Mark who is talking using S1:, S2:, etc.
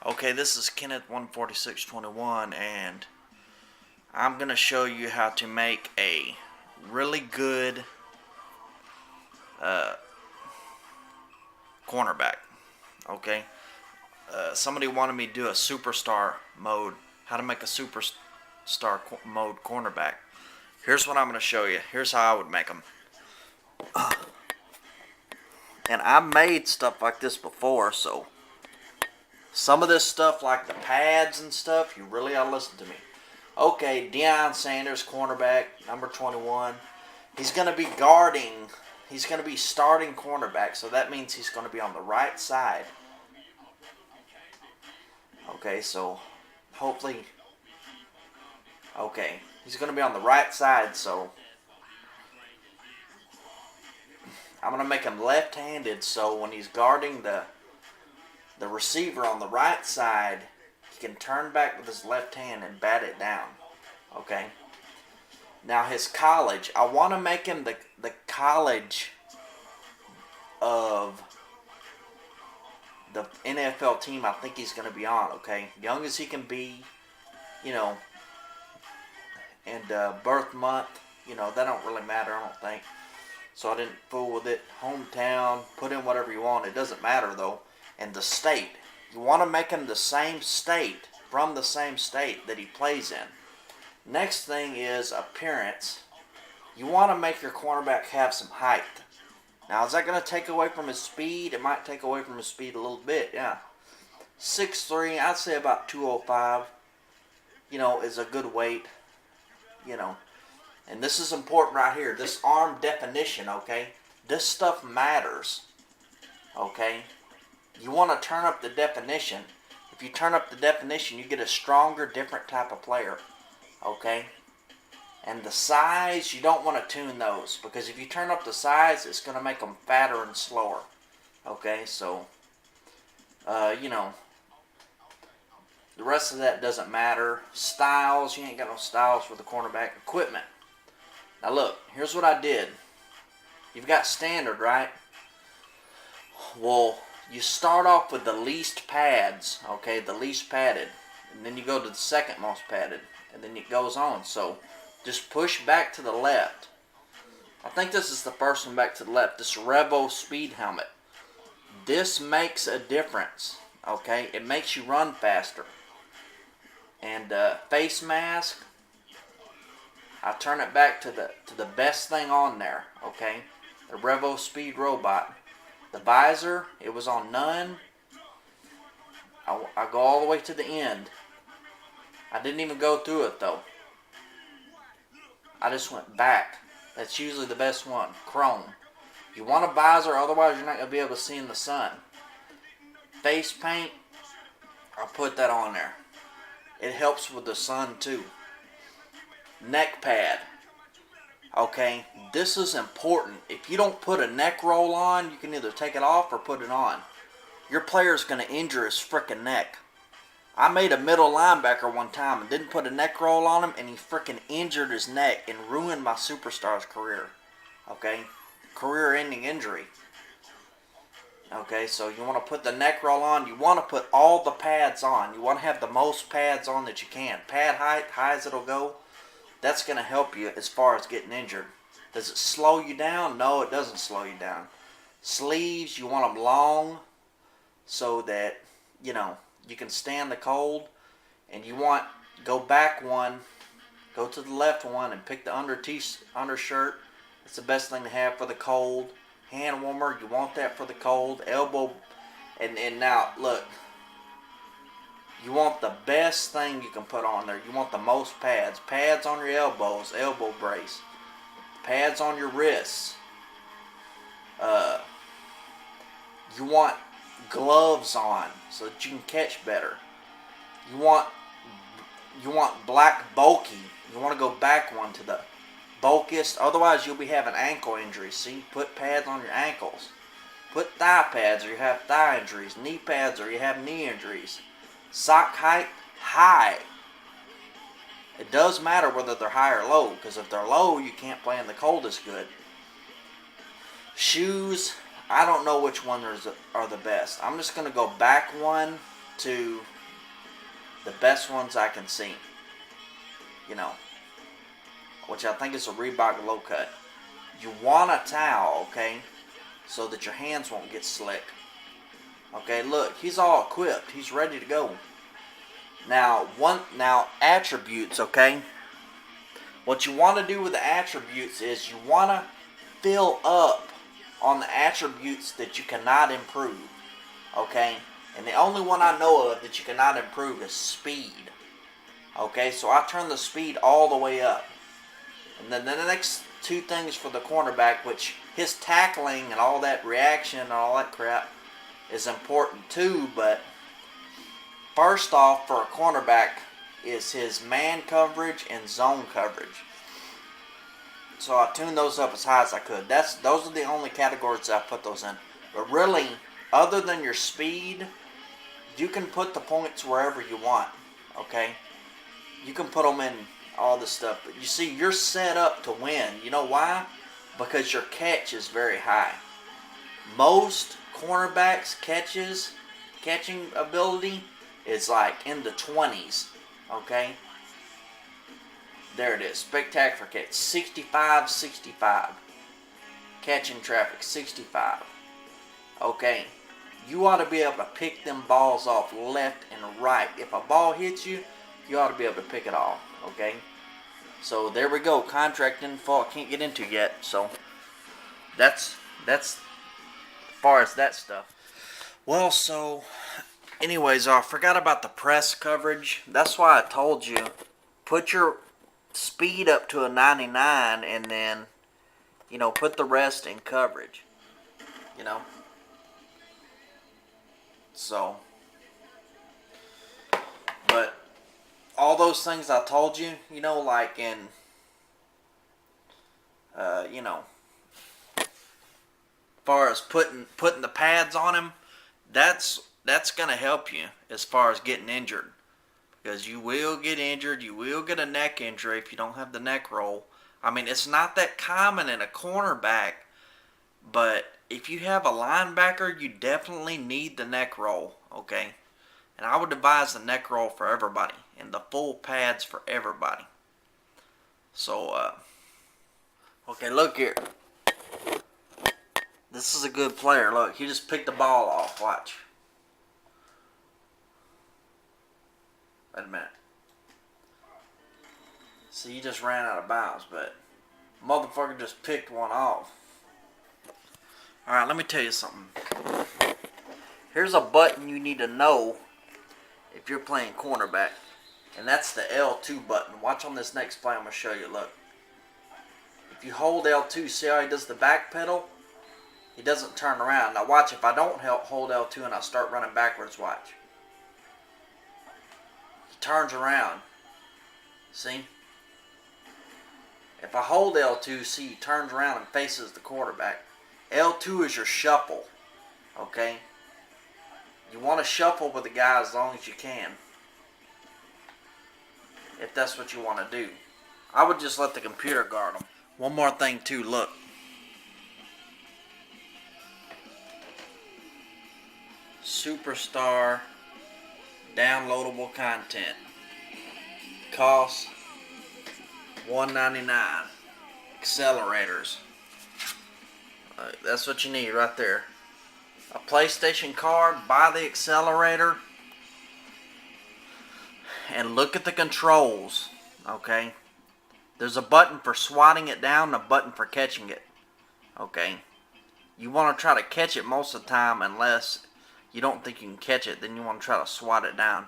S1: Okay, this is Kenneth 14621, and I'm going to show you how to make a really good uh, cornerback. Okay, somebody wanted me to do a superstar mode, how to make a superstar mode cornerback. Here's what I'm going to show you. Here's how I would make them. And I've made stuff like this before, so some of this stuff, like the pads and stuff, you really ought to listen to me. Okay, Deion Sanders, cornerback, number 21. He's going to be guarding. He's going to be starting cornerback, so that means he's going to be on the right side. Okay, so hopefully. Okay, he's going to be on the right side, so I'm going to make him left-handed, so when he's guarding the receiver on the right side, he can turn back with his left hand and bat it down. Okay. Now his college, I want to make him the college of the NFL team I think he's going to be on. Okay, young as he can be, you know, and birth month, that don't really matter, I don't think. So I didn't fool with it. Hometown, put in whatever you want. It doesn't matter though. And the state, you want to make him the same state, from the same state that he plays in. Next thing is appearance. You want to make your cornerback have some height. Now, is that going to take away from his speed? It might take away from his speed a little bit, yeah. 6'3", I'd say about 205, is a good weight, And this is important right here, this arm definition, okay? This stuff matters, okay? You want to turn up the definition. If you turn up the definition, you get a stronger, different type of player, okay? And the size, you don't want to tune those, because if you turn up the size, it's going to make them fatter and slower. Okay, so, the rest of that doesn't matter. Styles, you ain't got no styles for the cornerback. Equipment. Now look, here's what I did. You've got standard, right? Well, you start off with the least pads, okay, the least padded. And then you go to the second most padded. And then it goes on, so just push back to the left. I think this is the first one back to the left. This Revo speed helmet. This makes a difference. Okay, it makes you run faster. And face mask, I turn it back to the best thing on there. Okay, the Revo Speed Robot. The visor, it was on none. I go all the way to the end. I didn't even go through it though. I just went back. That's usually the best one. Chrome. You want a visor, otherwise you're not going to be able to see in the sun. Face paint, I'll put that on there. It helps with the sun too. Neck pad. Okay, this is important. If you don't put a neck roll on, you can either take it off or put it on. Your player's going to injure his frickin' neck. I made a middle linebacker one time and didn't put a neck roll on him, and he freaking injured his neck and ruined my superstar's career. Okay? Career-ending injury. Okay, so you want to put the neck roll on. You want to put all the pads on. You want to have the most pads on that you can. Pad height, high as it'll go. That's going to help you as far as getting injured. Does it slow you down? No, it doesn't slow you down. Sleeves, you want them long so that, you can stand the cold, and you want, go back one, go to the left one, and pick the undershirt. It's the best thing to have for the cold. Hand warmer, you want that for the cold. Elbow, and now, look, you want the best thing you can put on there. You want the most pads. Pads on your elbows, elbow brace. Pads on your wrists. You want gloves on so that you can catch better. You want black bulky. You want to go back one to the bulkiest. Otherwise, you'll be having ankle injuries. See, put pads on your ankles. Put thigh pads or you have thigh injuries. Knee pads or you have knee injuries. Sock height, high. It does matter whether they're high or low, because if they're low, you can't play in the cold as good. Shoes, I don't know which one are the best. I'm just going to go back one to the best ones I can see. You know, which I think is a Reebok low cut. You want a towel, okay, so that your hands won't get slick. Okay, look, he's all equipped. He's ready to go. Now, attributes, okay? What you want to do with the attributes is you want to fill up on the attributes that you cannot improve, okay? And the only one I know of that you cannot improve is speed. Okay, so I turn the speed all the way up. And then the next two things for the cornerback, which his tackling and all that reaction and all that crap is important too, but first off for a cornerback is his man coverage and zone coverage. So I tuned those up as high as I could. Those are the only categories that I put those in. But really, other than your speed, you can put the points wherever you want. Okay? You can put them in all this stuff. But you see, you're set up to win. You know why? Because your catch is very high. Most cornerbacks' catching ability is like in the 20s. Okay? There it is. Spectacular catch. 65, 65. Catching traffic, 65. Okay? You ought to be able to pick them balls off left and right. If a ball hits you, you ought to be able to pick it off. Okay? So there we go. Contract info I can't get into yet. So that's as far as that stuff. Well, so anyways, I forgot about the press coverage. That's why I told you, put your speed up to a 99 and then, you know, put the rest in coverage. You know? So, but all those things I told you, you know, like in, you know, as far as putting the pads on him, that's gonna help you as far as getting injured, because you will get injured. You will get a neck injury if you don't have the neck roll. I mean, it's not that common in a cornerback, but if you have a linebacker, you definitely need the neck roll, okay? And I would advise the neck roll for everybody and the full pads for everybody. So, okay, look here. This is a good player. Look, he just picked the ball off. Watch. Wait a minute. See, he just ran out of bounds, but motherfucker just picked one off. Alright, let me tell you something. Here's a button you need to know if you're playing cornerback. And that's the L2 button. Watch on this next play, I'm going to show you. Look. If you hold L2, see how he does the back pedal? He doesn't turn around. Now watch, if I don't hold L2 and I start running backwards, watch. He turns around. See? If I hold L2, see, he turns around and faces the quarterback. L2 is your shuffle. Okay? You want to shuffle with the guy as long as you can. If that's what you want to do. I would just let the computer guard them. One more thing too, look. Superstar downloadable content. Costs $1.99. Accelerators. That's what you need right there. A PlayStation card, buy the accelerator, and look at the controls. Okay? There's a button for swatting it down and a button for catching it. Okay? You want to try to catch it most of the time, unless you don't think you can catch it, then you want to try to swat it down.